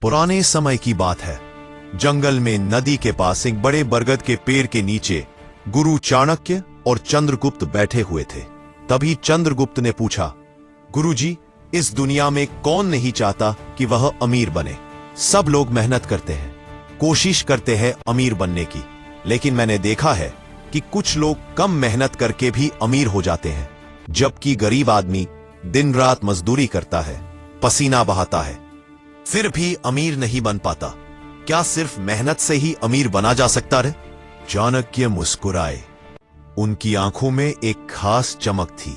पुराने समय की बात है। जंगल में नदी के पास एक बड़े बरगद के पेड़ के नीचे गुरु चाणक्य और चंद्रगुप्त बैठे हुए थे। तभी चंद्रगुप्त ने पूछा, गुरुजी, इस दुनिया में कौन नहीं चाहता कि वह अमीर बने? सब लोग मेहनत करते हैं, कोशिश करते हैं अमीर बनने की, लेकिन मैंने देखा है कि कुछ लोग कम मेहनत करके भी अमीर हो जाते हैं, जबकि गरीब आदमी दिन रात मजदूरी करता है, पसीना बहाता है, फिर भी अमीर नहीं बन पाता। क्या सिर्फ मेहनत से ही अमीर बना जा सकता रे? चाणक्य मुस्कुराए। उनकी आंखों में एक खास चमक थी।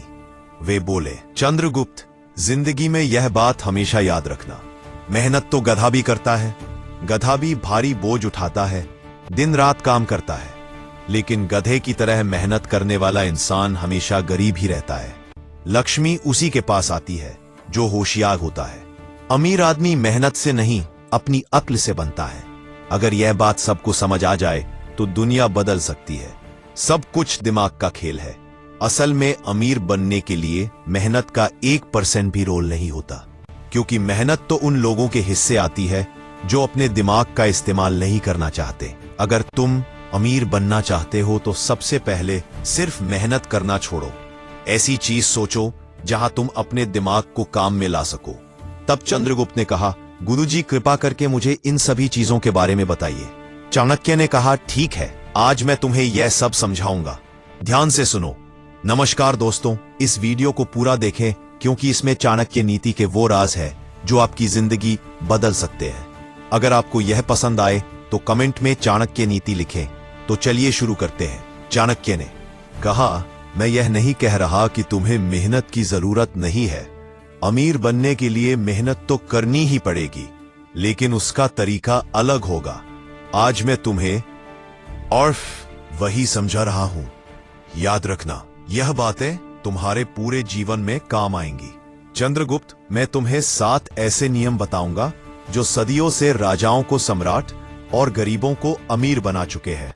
वे बोले, चंद्रगुप्त, जिंदगी में यह बात हमेशा याद रखना, मेहनत तो गधा भी करता है, गधा भी भारी बोझ उठाता है, दिन रात काम करता है, लेकिन गधे की तरह मेहनत करने वाला इंसान हमेशा गरीब ही रहता है। लक्ष्मी उसी के पास आती है जो होशियार होता है। अमीर आदमी मेहनत से नहीं, अपनी अक्ल से बनता है। अगर यह बात सबको समझ आ जाए तो दुनिया बदल सकती है। सब कुछ दिमाग का खेल है। असल में अमीर बनने के लिए मेहनत का 1% भी रोल नहीं होता, क्योंकि मेहनत तो उन लोगों के हिस्से आती है जो अपने दिमाग का इस्तेमाल नहीं करना चाहते। अगर तुम अमीर बनना चाहते हो तो सबसे पहले सिर्फ मेहनत करना छोड़ो। ऐसी चीज सोचो जहां तुम अपने दिमाग को काम में ला सको। तब चंद्रगुप्त ने कहा, गुरुजी, कृपा करके मुझे इन सभी चीजों के बारे में बताइए। चाणक्य ने कहा, ठीक है, आज मैं तुम्हें यह सब समझाऊंगा, ध्यान से सुनो। नमस्कार दोस्तों, इस वीडियो को पूरा देखें क्योंकि इसमें चाणक्य नीति के वो राज है जो आपकी जिंदगी बदल सकते हैं। अगर आपको यह पसंद आए तो कमेंट में चाणक्य नीति लिखें। तो चलिए शुरू करते हैं। चाणक्य ने कहा, मैं यह नहीं कह रहा कि तुम्हें मेहनत की जरूरत नहीं है। अमीर बनने के लिए मेहनत तो करनी ही पड़ेगी, लेकिन उसका तरीका अलग होगा। आज मैं तुम्हें और वही समझा रहा हूं। याद रखना, यह बातें तुम्हारे पूरे जीवन में काम आएंगी। चंद्रगुप्त, मैं तुम्हें 7 ऐसे नियम बताऊंगा जो सदियों से राजाओं को सम्राट और गरीबों को अमीर बना चुके हैं।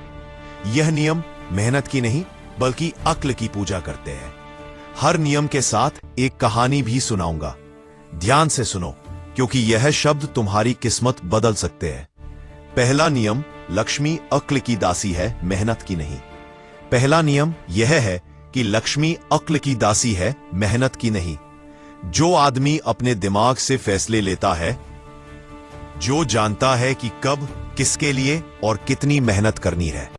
यह नियम मेहनत की नहीं बल्कि अक्ल की पूजा करते हैं। हर नियम के साथ एक कहानी भी सुनाऊंगा। ध्यान से सुनो, क्योंकि यह शब्द तुम्हारी किस्मत बदल सकते हैं। पहला नियम, लक्ष्मी अक्ल की दासी है, मेहनत की नहीं। पहला नियम यह है कि लक्ष्मी अक्ल की दासी है, मेहनत की नहीं। जो आदमी अपने दिमाग से फैसले लेता है, जो जानता है कि कब, किसके लिए और कितनी मेहनत करनी है,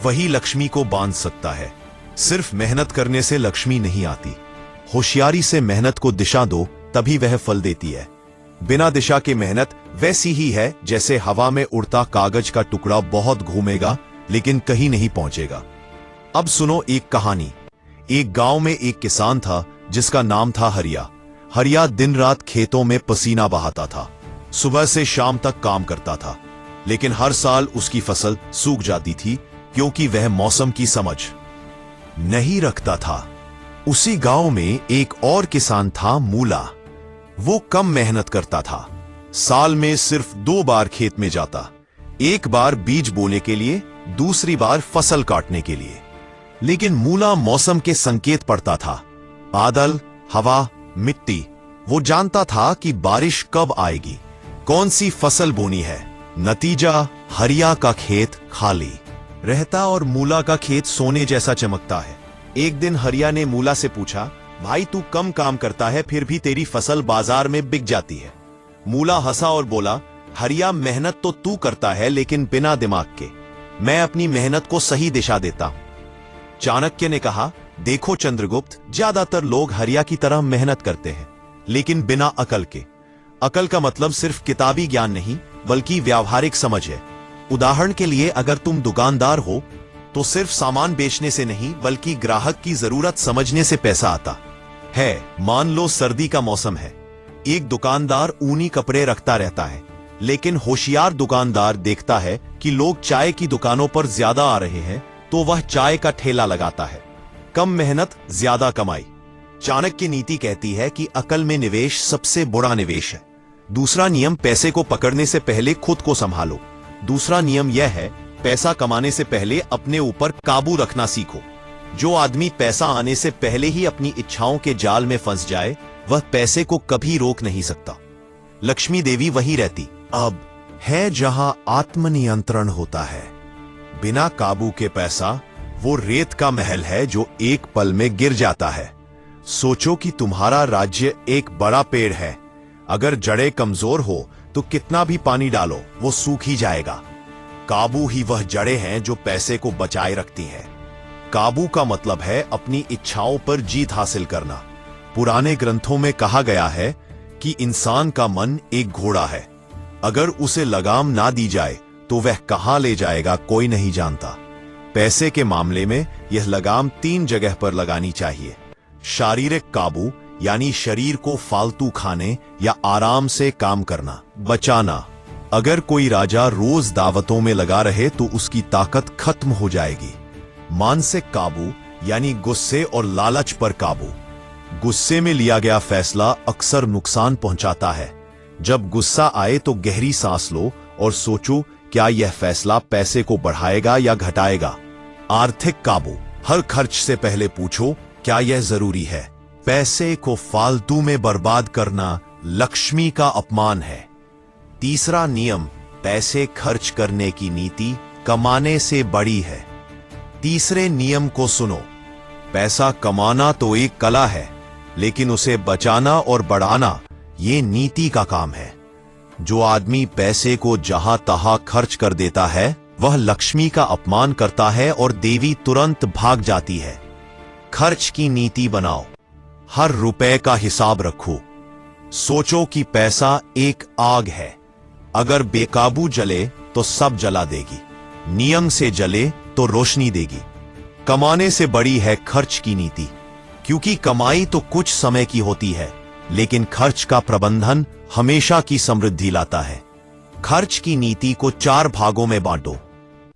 वही लक्ष्मी को बांध सकता है। सिर्फ मेहनत करने से लक्ष्मी नहीं आती। होशियारी से मेहनत को दिशा दो, तभी वह फल देती है। बिना दिशा के मेहनत वैसी ही है जैसे हवा में उड़ता कागज का टुकड़ा, बहुत घूमेगा लेकिन कहीं नहीं पहुंचेगा। अब सुनो एक कहानी। एक गांव में एक किसान था जिसका नाम था हरिया। हरिया दिन रात खेतों में पसीना बहाता था, सुबह से शाम तक काम करता था, लेकिन हर साल उसकी फसल सूख जाती थी क्योंकि वह मौसम की समझ नहीं रखता था। उसी गांव में एक और किसान था, मूला। वो कम मेहनत करता था, साल में सिर्फ 2 बार खेत में जाता, एक बार बीज बोने के लिए, दूसरी बार फसल काटने के लिए। लेकिन मूला मौसम के संकेत पढ़ता था, बादल, हवा, मिट्टी। वो जानता था कि बारिश कब आएगी, कौन सी फसल बोनी है। नतीजा, हरिया का खेत खाली रहता और मूला का खेत सोने जैसा चमकता है। एक दिन हरिया ने मूला से पूछा, भाई तू कम काम करता है फिर भी तेरी फसल बाजार में बिक जाती है। मूला हंसा और बोला, हरिया, मेहनत तो तू करता है लेकिन बिना दिमाग के। मैं अपनी मेहनत को सही दिशा देता हूं। चाणक्य ने कहा, देखो चंद्रगुप्त, ज्यादातर लोग हरिया की तरह मेहनत करते हैं लेकिन बिना अकल के। अकल का मतलब सिर्फ किताबी ज्ञान नहीं बल्कि व्यावहारिक समझ है। उदाहरण के लिए, अगर तुम दुकानदार हो तो सिर्फ सामान बेचने से नहीं बल्कि ग्राहक की जरूरत समझने से पैसा आता है। मान लो सर्दी का मौसम है, एक दुकानदार ऊनी कपड़े रखता रहता है, लेकिन होशियार दुकानदार देखता है कि लोग चाय की दुकानों पर ज्यादा आ रहे हैं तो वह चाय का ठेला लगाता है। कम मेहनत, ज्यादा कमाई। चाणक्य नीति कहती है कि अकल में निवेश सबसे बड़ा निवेश है। दूसरा नियम, पैसे को पकड़ने से पहले खुद को संभालो। दूसरा नियम यह है, पैसा कमाने से पहले अपने ऊपर काबू रखना सीखो। जो आदमी पैसा आने से पहले ही अपनी इच्छाओं के जाल में फंस जाए, वह पैसे को कभी रोक नहीं सकता। लक्ष्मी देवी वहीं रहती, अब है जहां आत्मनियंत्रण होता है। बिना काबू के पैसा वो रेत का महल है जो एक पल में गिर जाता है। सोचो कि तुम्हारा राज्य एक बड़ा पेड़ है। अगर जड़ें कमजोर हो तो कितना भी पानी डालो वो सूख ही जाएगा। काबू ही वह जड़ें हैं जो पैसे को बचाए रखती हैं। काबू का मतलब है अपनी इच्छाओं पर जीत हासिल करना। पुराने ग्रंथों में कहा गया है कि इंसान का मन एक घोड़ा है, अगर उसे लगाम ना दी जाए तो वह कहां ले जाएगा कोई नहीं जानता। पैसे के मामले में यह लगाम 3 जगह पर लगानी चाहिए। शारीरिक काबू यानी शरीर को फालतू खाने या आराम से काम करना, बचाना। अगर कोई राजा रोज दावतों में लगा रहे तो उसकी ताकत खत्म हो जाएगी। मानसिक काबू यानी गुस्से और लालच पर काबू। गुस्से में लिया गया फैसला अक्सर नुकसान पहुंचाता है। जब गुस्सा आए तो गहरी सांस लो और सोचो क्या यह फैसला पैसे को बढ़ाएगा या घटाएगा। आर्थिक काबू, हर खर्च से पहले पूछो क्या यह जरूरी है। पैसे को फालतू में बर्बाद करना लक्ष्मी का अपमान है। तीसरा नियम, पैसे खर्च करने की नीति कमाने से बड़ी है। तीसरे नियम को सुनो। पैसा कमाना तो एक कला है, लेकिन उसे बचाना और बढ़ाना ये नीति का काम है। जो आदमी पैसे को जहां तहां खर्च कर देता है वह लक्ष्मी का अपमान करता है और देवी तुरंत भाग जाती है। खर्च की नीति बनाओ। हर रुपए का हिसाब रखो। सोचो कि पैसा एक आग है, अगर बेकाबू जले तो सब जला देगी, नियम से जले तो रोशनी देगी। कमाने से बड़ी है खर्च की नीति, क्योंकि कमाई तो कुछ समय की होती है, लेकिन खर्च का प्रबंधन हमेशा की समृद्धि लाता है। खर्च की नीति को 4 भागों में बांटो।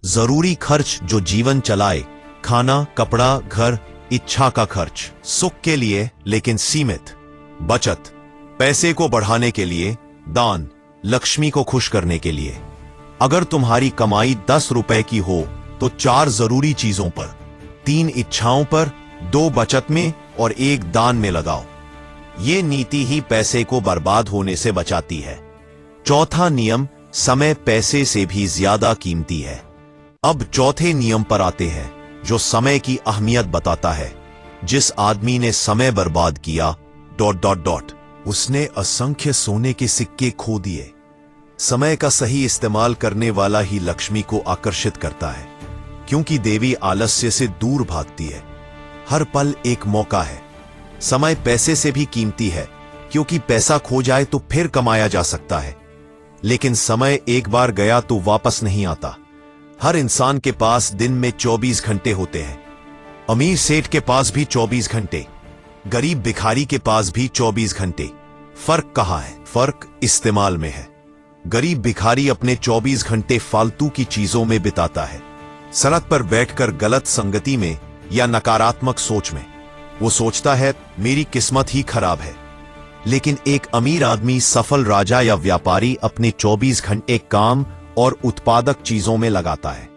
जरूरी खर्च जो जीवन चलाए, खाना, कपड़ा, घर, इच्छा का खर्च, सुख के लिए लेकिन सीमित। बचत, पैसे को बढ़ाने के लिए, दान, लक्ष्मी को खुश करने के लिए। अगर तुम्हारी कमाई 10 रुपए की हो तो 4 जरूरी चीजों पर, 3 इच्छाओं पर, 2 बचत में और 1 दान में लगाओ। ये नीति ही पैसे को बर्बाद होने से बचाती है। चौथा नियम, समय पैसे से भी ज्यादा कीमती है। अब चौथे नियम पर आते हैं जो समय की अहमियत बताता है। जिस आदमी ने समय बर्बाद किया ... उसने असंख्य सोने के सिक्के खो दिए। समय का सही इस्तेमाल करने वाला ही लक्ष्मी को आकर्षित करता है, क्योंकि देवी आलस्य से दूर भागती है। हर पल एक मौका है। समय पैसे से भी कीमती है, क्योंकि पैसा खो जाए तो फिर कमाया जा सकता है, लेकिन समय एक बार गया तो वापस नहीं आता। हर इंसान के पास दिन में 24 घंटे होते हैं। अमीर सेठ के पास भी 24 घंटे, गरीब भिखारी के पास भी 24 घंटे। फर्क कहां है? फर्क इस्तेमाल में है। गरीब भिखारी अपने 24 घंटे फालतू की चीजों में बिताता है, सड़क पर बैठकर गलत संगति में या नकारात्मक सोच में। वो सोचता है मेरी किस्मत ही खराब है। लेकिन एक अमीर आदमी, सफल राजा या व्यापारी अपने 24 घंटे काम और उत्पादक चीजों में लगाता है।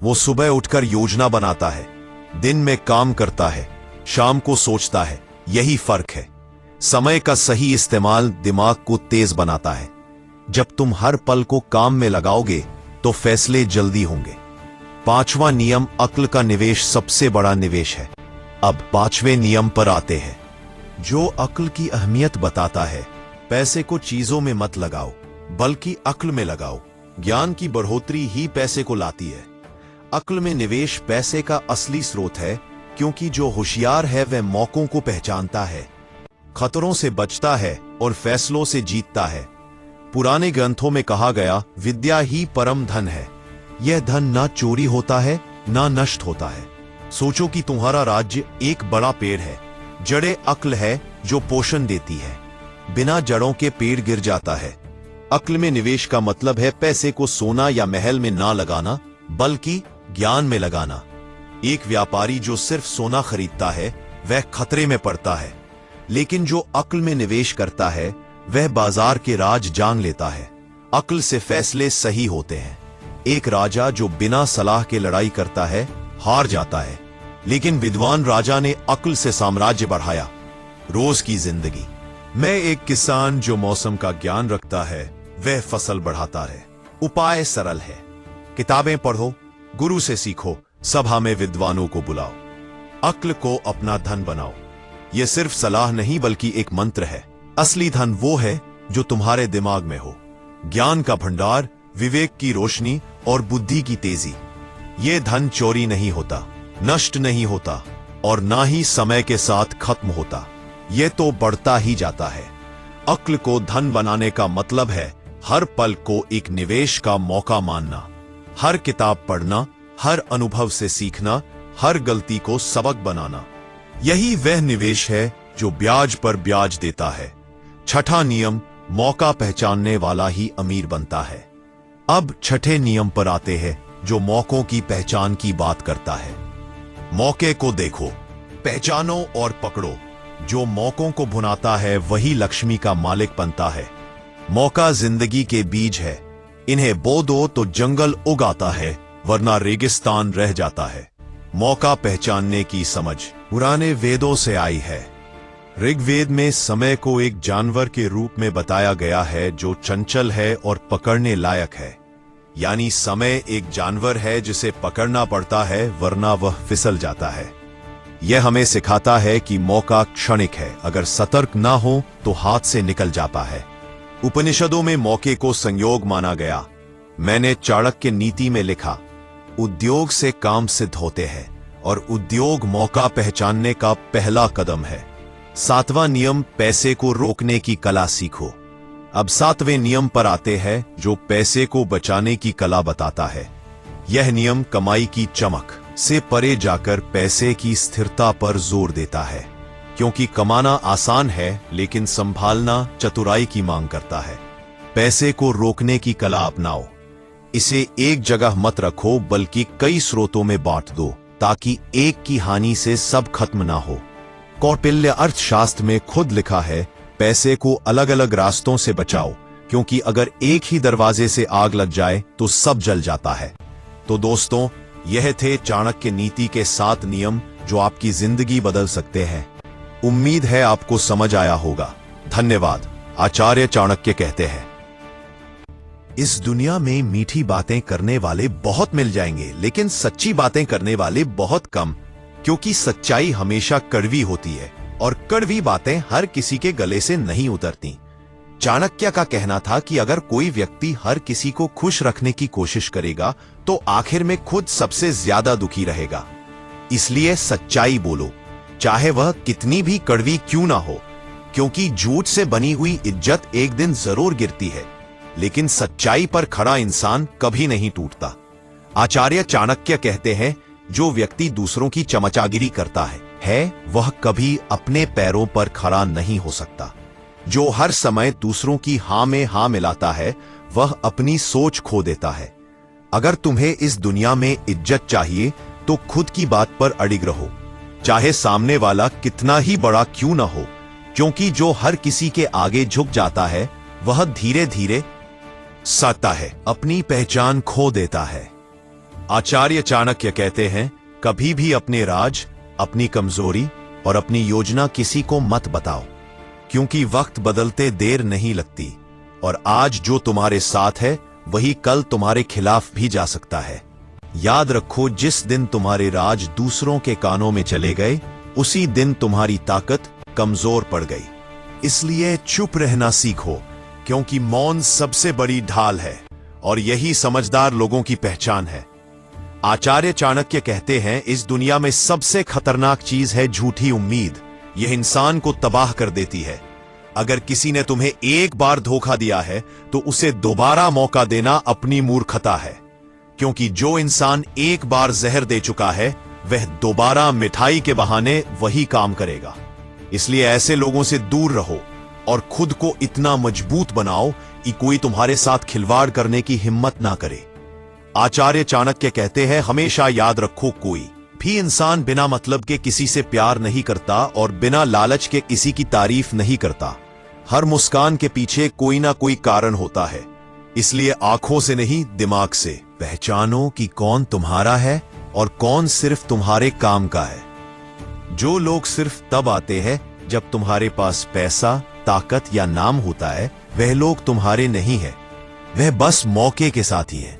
वो सुबह उठकर योजना बनाता है, दिन में काम करता है, शाम को सोचता है। यही फर्क है। समय का सही इस्तेमाल दिमाग को तेज बनाता है। जब तुम हर पल को काम में लगाओगे तो फैसले जल्दी होंगे। 5वां नियम, अक्ल का निवेश सबसे बड़ा निवेश है। अब 5वें नियम पर आते हैं, जो अक्ल की अहमियत बताता है। पैसे को चीजों में मत लगाओ, बल्कि अक्ल में लगाओ। ज्ञान की बढ़ोतरी ही पैसे को लाती है। अक्ल में निवेश पैसे का असली स्रोत है, क्योंकि जो होशियार है वह मौकों को पहचानता है, खतरों से बचता है और फैसलों से जीतता है। पुराने ग्रंथों में कहा गया, विद्या ही परम धन है। यह धन ना चोरी होता है ना नष्ट होता है। सोचो कि तुम्हारा राज्य एक बड़ा पेड़ है। जड़ें अक्ल है जो पोषण देती है। बिना जड़ों के पेड़ गिर जाता है। अक्ल में निवेश का मतलब है पैसे को सोना या महल में ना लगाना, बल्कि ज्ञान में लगाना। एक व्यापारी जो सिर्फ सोना खरीदता है वह खतरे में पड़ता है, लेकिन जो अक्ल में निवेश करता है वह बाजार के राज जान लेता है। अक्ल से फैसले सही होते हैं। एक राजा जो बिना सलाह के लड़ाई करता है हार जाता है, लेकिन विद्वान राजा ने अक्ल से साम्राज्य बढ़ाया। रोज की जिंदगी। मैं एक किसान जो मौसम का ज्ञान रखता है, वह फसल बढ़ाता रहे। उपाय सरल है, किताबें पढ़ो, गुरु से सीखो, सभा में विद्वानों को बुलाओ, अक्ल को अपना धन बनाओ। यह सिर्फ सलाह नहीं बल्कि एक मंत्र है। असली धन वो है जो तुम्हारे दिमाग में हो, ज्ञान का भंडार, विवेक की रोशनी और बुद्धि की तेजी। ये धन चोरी नहीं होता, नष्ट नहीं होता और ना ही समय के साथ खत्म होता, ये तो बढ़ता ही जाता है। अक्ल को धन बनाने का मतलब है हर पल को एक निवेश का मौका मानना, हर किताब पढ़ना, हर अनुभव से सीखना, हर गलती को सबक बनाना। यही वह निवेश है जो ब्याज पर ब्याज देता है। छठा नियम, मौका पहचानने वाला ही अमीर बनता है। अब छठे नियम पर आते हैं जो मौकों की पहचान की बात करता है। मौके को देखो, पहचानो और पकड़ो। जो मौकों को भुनाता है वही लक्ष्मी का मालिक बनता है। मौका जिंदगी के बीज है, इन्हें बो दो तो जंगल उग आता है, वरना रेगिस्तान रह जाता है। मौका पहचानने की समझ पुराने वेदों से आई है। ऋग्वेद में समय को एक जानवर के रूप में बताया गया है जो चंचल है और पकड़ने लायक है। यानी समय एक जानवर है जिसे पकड़ना पड़ता है, वरना वह फिसल जाता है। यह हमें सिखाता है कि मौका क्षणिक है, अगर सतर्क ना हो तो हाथ से निकल जाता है। उपनिषदों में मौके को संयोग माना गया। मैंने चाणक्य नीति में लिखा, उद्योग से काम सिद्ध होते हैं और उद्योग मौका पहचानने का पहला कदम है। सातवां नियम, पैसे को रोकने की कला सीखो। अब सातवें नियम पर आते हैं जो पैसे को बचाने की कला बताता है। यह नियम कमाई की चमक से परे जाकर पैसे की स्थिरता पर जोर देता है, क्योंकि कमाना आसान है लेकिन संभालना चतुराई की मांग करता है। पैसे को रोकने की कला अपनाओ। इसे एक जगह मत रखो बल्कि कई स्रोतों में बांट दो, ताकि एक की हानि से सब खत्म ना हो। कौटिल्य अर्थशास्त्र में खुद लिखा है, पैसे को अलग अलग रास्तों से बचाओ, क्योंकि अगर एक ही दरवाजे से आग लग जाए तो सब जल जाता है। तो दोस्तों, यह थे चाणक्य नीति के 7 नियम जो आपकी जिंदगी बदल सकते हैं। उम्मीद है आपको समझ आया होगा। धन्यवाद। आचार्य चाणक्य कहते हैं, इस दुनिया में मीठी बातें करने वाले बहुत मिल जाएंगे, लेकिन सच्ची बातें करने वाले बहुत कम, क्योंकि सच्चाई हमेशा कड़वी होती है और कड़वी बातें हर किसी के गले से नहीं उतरती। चाणक्य का कहना था कि अगर कोई व्यक्ति हर किसी को खुश रखने की कोशिश करेगा तो आखिर में खुद सबसे ज्यादा दुखी रहेगा। इसलिए सच्चाई बोलो, चाहे वह कितनी भी कड़वी क्यों ना हो, क्योंकि झूठ से बनी हुई इज्जत एक दिन जरूर गिरती है, लेकिन सच्चाई पर खड़ा इंसान कभी नहीं टूटता। आचार्य चाणक्य कहते हैं, जो व्यक्ति दूसरों की चमचागिरी करता है वह कभी अपने पैरों पर खड़ा नहीं हो सकता। जो हर समय दूसरों की हां में हां मिलाता है वह अपनी सोच खो देता है। अगर तुम्हें इस दुनिया में इज्जत चाहिए तो खुद की बात पर अडिग रहो, चाहे सामने वाला कितना ही बड़ा क्यों ना हो, क्योंकि जो हर किसी के आगे झुक जाता है वह धीरे धीरे सता है, अपनी पहचान खो देता है। आचार्य चाणक्य कहते हैं, कभी भी अपने राज, अपनी कमजोरी और अपनी योजना किसी को मत बताओ, क्योंकि वक्त बदलते देर नहीं लगती और आज जो तुम्हारे साथ है वही कल तुम्हारे खिलाफ भी जा सकता है। याद रखो, जिस दिन तुम्हारे राज दूसरों के कानों में चले गए उसी दिन तुम्हारी ताकत कमजोर पड़ गई। इसलिए चुप रहना सीखो, क्योंकि मौन सबसे बड़ी ढाल है और यही समझदार लोगों की पहचान है। आचार्य चाणक्य कहते हैं, इस दुनिया में सबसे खतरनाक चीज है झूठी उम्मीद। यह इंसान को तबाह कर देती है। अगर किसी ने तुम्हें एक बार धोखा दिया है तो उसे दोबारा मौका देना अपनी मूर्खता है, क्योंकि जो इंसान एक बार जहर दे चुका है वह दोबारा मिठाई के बहाने वही काम करेगा। इसलिए ऐसे लोगों से दूर रहो और खुद को इतना मजबूत बनाओ कि कोई तुम्हारे साथ खिलवाड़ करने की हिम्मत ना करे। आचार्य चाणक्य कहते हैं, हमेशा याद रखो, कोई भी इंसान बिना मतलब के किसी से प्यार नहीं करता और बिना लालच के किसी की तारीफ नहीं करता। हर मुस्कान के पीछे कोई ना कोई कारण होता है। इसलिए आंखों से नहीं, दिमाग से पहचानो कि कौन तुम्हारा है और कौन सिर्फ तुम्हारे काम का है। जो लोग सिर्फ तब आते हैं जब तुम्हारे पास पैसा, ताकत या नाम होता है, वह लोग तुम्हारे नहीं है। वह बस मौके के साथी है।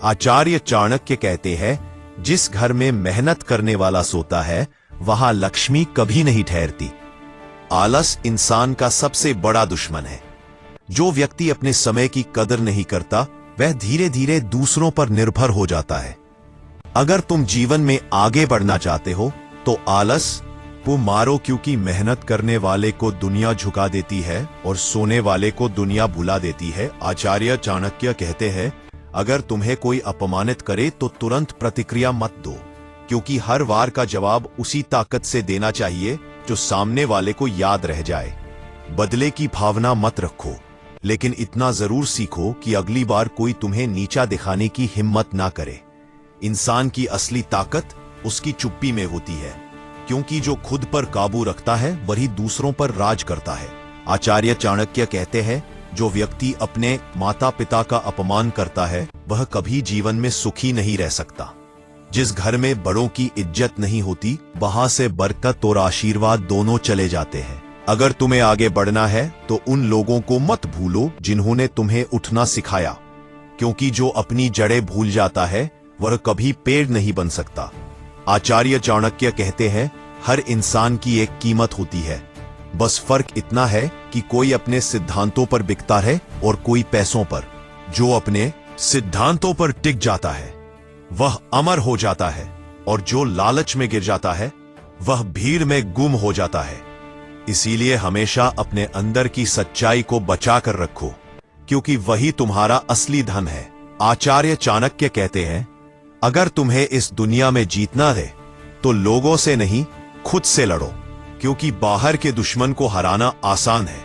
आचार्य चाणक्य कहते हैं, जिस घर में मेहनत करने वाला सोता है वहां लक्ष्मी कभी नहीं ठहरती। आलस इंसान का सबसे बड़ा दुश्मन है। जो व्यक्ति अपने समय की कदर नहीं करता वह धीरे धीरे दूसरों पर निर्भर हो जाता है। अगर तुम जीवन में आगे बढ़ना चाहते हो तो आलस को मारो, क्योंकि मेहनत करने वाले को दुनिया झुका देती है और सोने वाले को दुनिया भुला देती है। आचार्य चाणक्य कहते हैं, अगर तुम्हें कोई अपमानित करे तो तुरंत प्रतिक्रिया मत दो, क्योंकि हर वार का जवाब उसी ताकत से देना चाहिए जो सामने वाले को याद रह जाए। बदले की भावना मत रखो, लेकिन इतना जरूर सीखो कि अगली बार कोई तुम्हें नीचा दिखाने की हिम्मत ना करे। इंसान की असली ताकत उसकी चुप्पी में होती है, क्योंकि जो खुद पर काबू रखता है वही दूसरों पर राज करता है। आचार्य चाणक्य कहते हैं, जो व्यक्ति अपने माता पिता का अपमान करता है वह कभी जीवन में सुखी नहीं रह सकता। जिस घर में बड़ों की इज्जत नहीं होती वहां से बरकत और आशीर्वाद दोनों चले जाते हैं। अगर तुम्हें आगे बढ़ना है तो उन लोगों को मत भूलो जिन्होंने तुम्हें उठना सिखाया, क्योंकि जो अपनी जड़ें भूल जाता है वह कभी पेड़ नहीं बन सकता। आचार्य चाणक्य कहते हैं, हर इंसान की एक कीमत होती है, बस फर्क इतना है कि कोई अपने सिद्धांतों पर बिकता है और कोई पैसों पर। जो अपने सिद्धांतों पर टिक जाता है वह अमर हो जाता है, और जो लालच में गिर जाता है वह भीड़ में गुम हो जाता है। इसीलिए हमेशा अपने अंदर की सच्चाई को बचा कर रखो, क्योंकि वही तुम्हारा असली धन है। आचार्य चाणक्य कहते हैं, अगर तुम्हें इस दुनिया में जीतना है तो लोगों से नहीं खुद से लड़ो, क्योंकि बाहर के दुश्मन को हराना आसान है,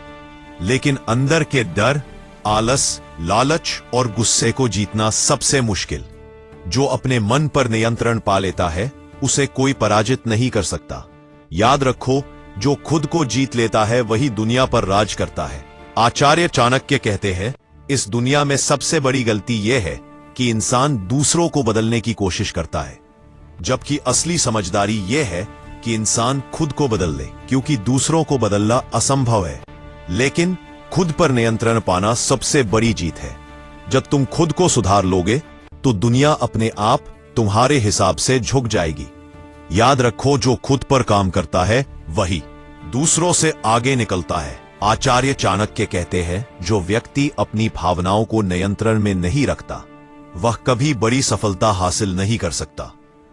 लेकिन अंदर के डर, आलस, लालच और गुस्से को जीतना सबसे मुश्किल। जो अपने मन पर नियंत्रण पा लेता है उसे कोई पराजित नहीं कर सकता। याद रखो, जो खुद को जीत लेता है वही दुनिया पर राज करता है। आचार्य चाणक्य कहते हैं, इस दुनिया में सबसे बड़ी गलती यह है कि इंसान दूसरों को बदलने की कोशिश करता है, जबकि असली समझदारी यह है कि इंसान खुद को बदल ले, क्योंकि दूसरों को बदलना असंभव है, लेकिन खुद पर नियंत्रण पाना सबसे बड़ी जीत है। जब तुम खुद को सुधार लोगे तो दुनिया अपने आप तुम्हारे हिसाब से झुक जाएगी। याद रखो, जो खुद पर काम करता है वही दूसरों से आगे निकलता है। आचार्य चाणक्य कहते हैं, जो व्यक्ति अपनी भावनाओं को नियंत्रण में नहीं रखता वह कभी बड़ी सफलता हासिल नहीं कर सकता।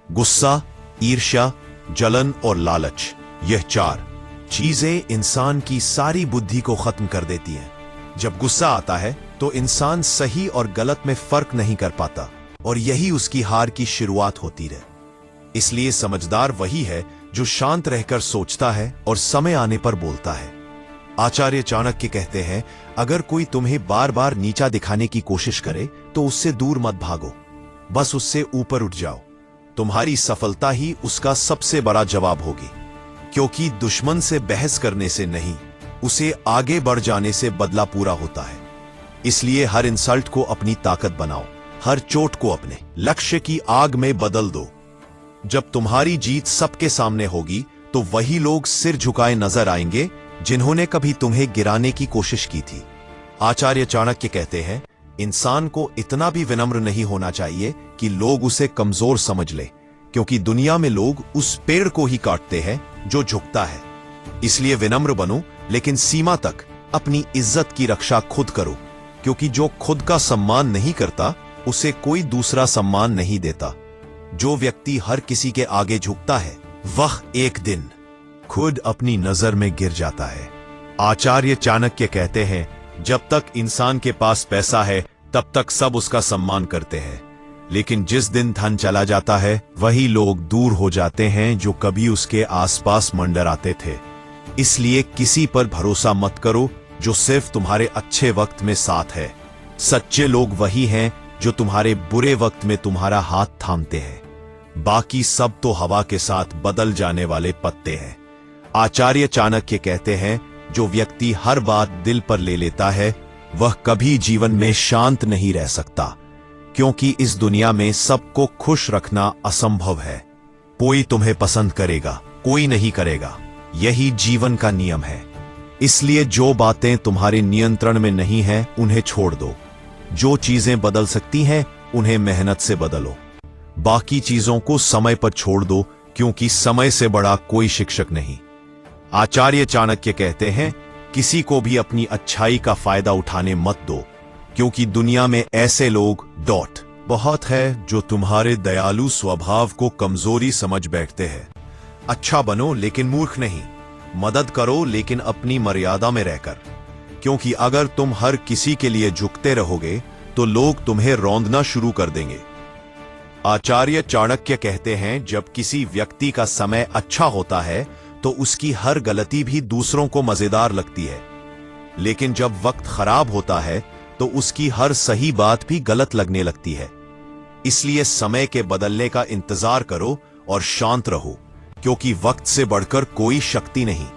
गुस्सा, ईर्ष्या, जलन और लालच, यह चार चीजें इंसान की सारी बुद्धि को खत्म कर देती हैं। जब गुस्सा आता है तो इंसान सही और गलत में फर्क नहीं कर पाता, और यही उसकी हार की शुरुआत होती है। इसलिए समझदार वही है जो शांत रहकर सोचता है और समय आने पर बोलता है। आचार्य चाणक्य कहते हैं, अगर कोई तुम्हें बार बार नीचा दिखाने की कोशिश करे तो उससे दूर मत भागो, बस उससे ऊपर उठ जाओ। तुम्हारी सफलता ही उसका सबसे बड़ा जवाब होगी, क्योंकि दुश्मन से बहस करने से नहीं, उसे आगे बढ़ जाने से बदला पूरा होता है। इसलिए हर इंसल्ट को अपनी ताकत बनाओ, हर चोट को अपने लक्ष्य की आग में बदल दो। जब तुम्हारी जीत सबके सामने होगी तो वही लोग सिर झुकाए नजर आएंगे जिन्होंने कभी तुम्हें गिराने की कोशिश की थी। आचार्य चाणक्य कहते हैं, इंसान को इतना भी विनम्र नहीं होना चाहिए कि लोग उसे कमजोर समझ ले, क्योंकि दुनिया में लोग उस पेड़ को ही काटते हैं जो झुकता है। इसलिए विनम्र बनो, लेकिन सीमा तक अपनी इज्जत की रक्षा खुद करो, क्योंकि जो खुद का सम्मान नहीं करता उसे कोई दूसरा सम्मान नहीं देता। जो व्यक्ति हर किसी के आगे झुकता है वह एक दिन खुद अपनी नजर में गिर जाता है। आचार्य चाणक्य कहते हैं, जब तक इंसान के पास पैसा है तब तक सब उसका सम्मान करते हैं, लेकिन जिस दिन धन चला जाता है वही लोग दूर हो जाते हैं जो कभी उसके आसपास मंडराते थे। इसलिए किसी पर भरोसा मत करो जो सिर्फ तुम्हारे अच्छे वक्त में साथ है। सच्चे लोग वही हैं जो तुम्हारे बुरे वक्त में तुम्हारा हाथ थामते हैं, बाकी सब तो हवा के साथ बदल जाने वाले पत्ते हैं। आचार्य चाणक्य कहते हैं, जो व्यक्ति हर बात दिल पर ले लेता है वह कभी जीवन में शांत नहीं रह सकता, क्योंकि इस दुनिया में सबको खुश रखना असंभव है। कोई तुम्हें पसंद करेगा, कोई नहीं करेगा, यही जीवन का नियम है। इसलिए जो बातें तुम्हारे नियंत्रण में नहीं हैं उन्हें छोड़ दो। जो चीजें बदल सकती हैं उन्हें मेहनत से बदलो। बाकी चीजों को समय पर छोड़ दो, क्योंकि समय से बड़ा कोई शिक्षक नहीं। आचार्य चाणक्य कहते हैं, किसी को भी अपनी अच्छाई का फायदा उठाने मत दो, क्योंकि दुनिया में ऐसे लोग बहुत है जो तुम्हारे दयालु स्वभाव को कमजोरी समझ बैठते हैं। अच्छा बनो लेकिन मूर्ख नहीं, मदद करो लेकिन अपनी मर्यादा में रहकर, क्योंकि अगर तुम हर किसी के लिए झुकते रहोगे तो लोग तुम्हें रौंदना शुरू कर देंगे। आचार्य चाणक्य कहते हैं, जब किसी व्यक्ति का समय अच्छा होता है तो उसकी हर गलती भी दूसरों को मजेदार लगती है, लेकिन जब वक्त खराब होता है तो उसकी हर सही बात भी गलत लगने लगती है। इसलिए समय के बदलने का इंतजार करो और शांत रहो, क्योंकि वक्त से बढ़कर कोई शक्ति नहीं।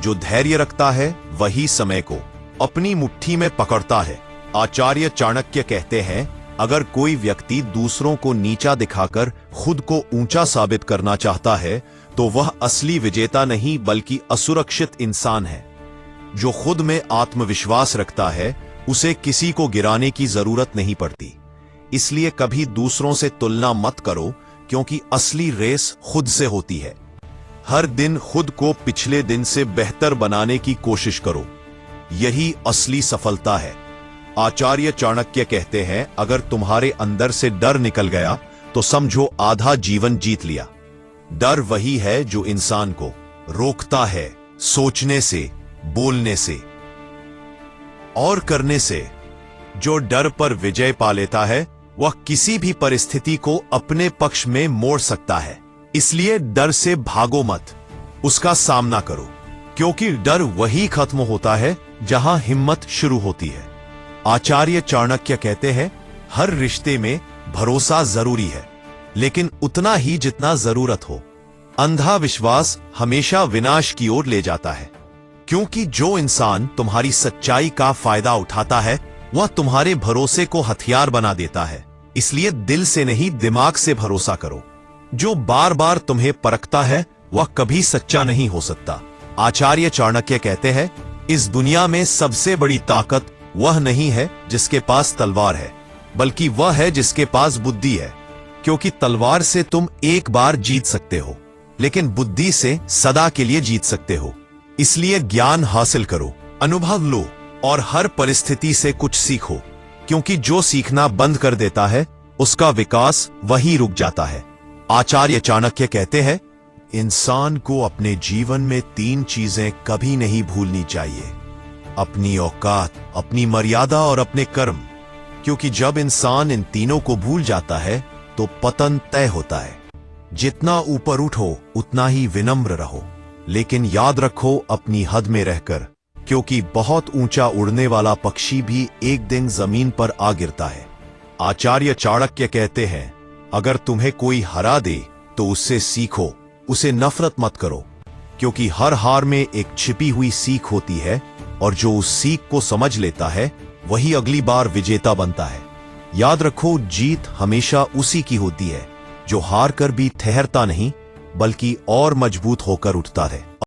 जो धैर्य रखता है वही समय को अपनी मुट्ठी में पकड़ता है। आचार्य चाणक्य कहते हैं, अगर कोई व्यक्ति दूसरों को नीचा दिखाकर खुद को ऊंचा साबित करना चाहता है तो वह असली विजेता नहीं बल्कि असुरक्षित इंसान है। जो खुद में आत्मविश्वास रखता है उसे किसी को गिराने की जरूरत नहीं पड़ती। इसलिए कभी दूसरों से तुलना मत करो, क्योंकि असली रेस खुद से होती है। हर दिन खुद को पिछले दिन से बेहतर बनाने की कोशिश करो, यही असली सफलता है। आचार्य चाणक्य कहते हैं, अगर तुम्हारे अंदर से डर निकल गया तो समझो आधा जीवन जीत लिया। डर वही है जो इंसान को रोकता है सोचने से, बोलने से और करने से। जो डर पर विजय पा लेता है वह किसी भी परिस्थिति को अपने पक्ष में मोड़ सकता है। इसलिए डर से भागो मत, उसका सामना करो, क्योंकि डर वही खत्म होता है जहां हिम्मत शुरू होती है। आचार्य चाणक्य कहते हैं, हर रिश्ते में भरोसा जरूरी है, लेकिन उतना ही जितना जरूरत हो। अंधा विश्वास हमेशा विनाश की ओर ले जाता है, क्योंकि जो इंसान तुम्हारी सच्चाई का फायदा उठाता है वह तुम्हारे भरोसे को हथियार बना देता है। इसलिए दिल से नहीं दिमाग से भरोसा करो। जो बार बार तुम्हें परखता है वह कभी सच्चा नहीं हो सकता। आचार्य चाणक्य कहते हैं, इस दुनिया में सबसे बड़ी ताकत वह नहीं है जिसके पास तलवार है, बल्कि वह है जिसके पास बुद्धि है। क्योंकि तलवार से तुम एक बार जीत सकते हो, लेकिन बुद्धि से सदा के लिए जीत सकते हो। इसलिए ज्ञान हासिल करो, अनुभव लो और हर परिस्थिति से कुछ सीखो, क्योंकि जो सीखना बंद कर देता है उसका विकास वही रुक जाता है। आचार्य चाणक्य कहते हैं, इंसान को अपने जीवन में 3 चीजें कभी नहीं भूलनी चाहिए, अपनी औकात, अपनी मर्यादा और अपने कर्म। क्योंकि जब इंसान इन तीनों को भूल जाता है तो पतन तय होता है। जितना ऊपर उठो उतना ही विनम्र रहो, लेकिन याद रखो अपनी हद में रहकर, क्योंकि बहुत ऊंचा उड़ने वाला पक्षी भी एक दिन जमीन पर आ गिरता है। आचार्य चाणक्य कहते हैं, अगर तुम्हें कोई हरा दे तो उससे सीखो, उसे नफरत मत करो, क्योंकि हर हार में एक छिपी हुई सीख होती है, और जो उस सीख को समझ लेता है वही अगली बार विजेता बनता है। याद रखो, जीत हमेशा उसी की होती है जो हार कर भी ठहरता नहीं बल्कि और मजबूत होकर उठता है।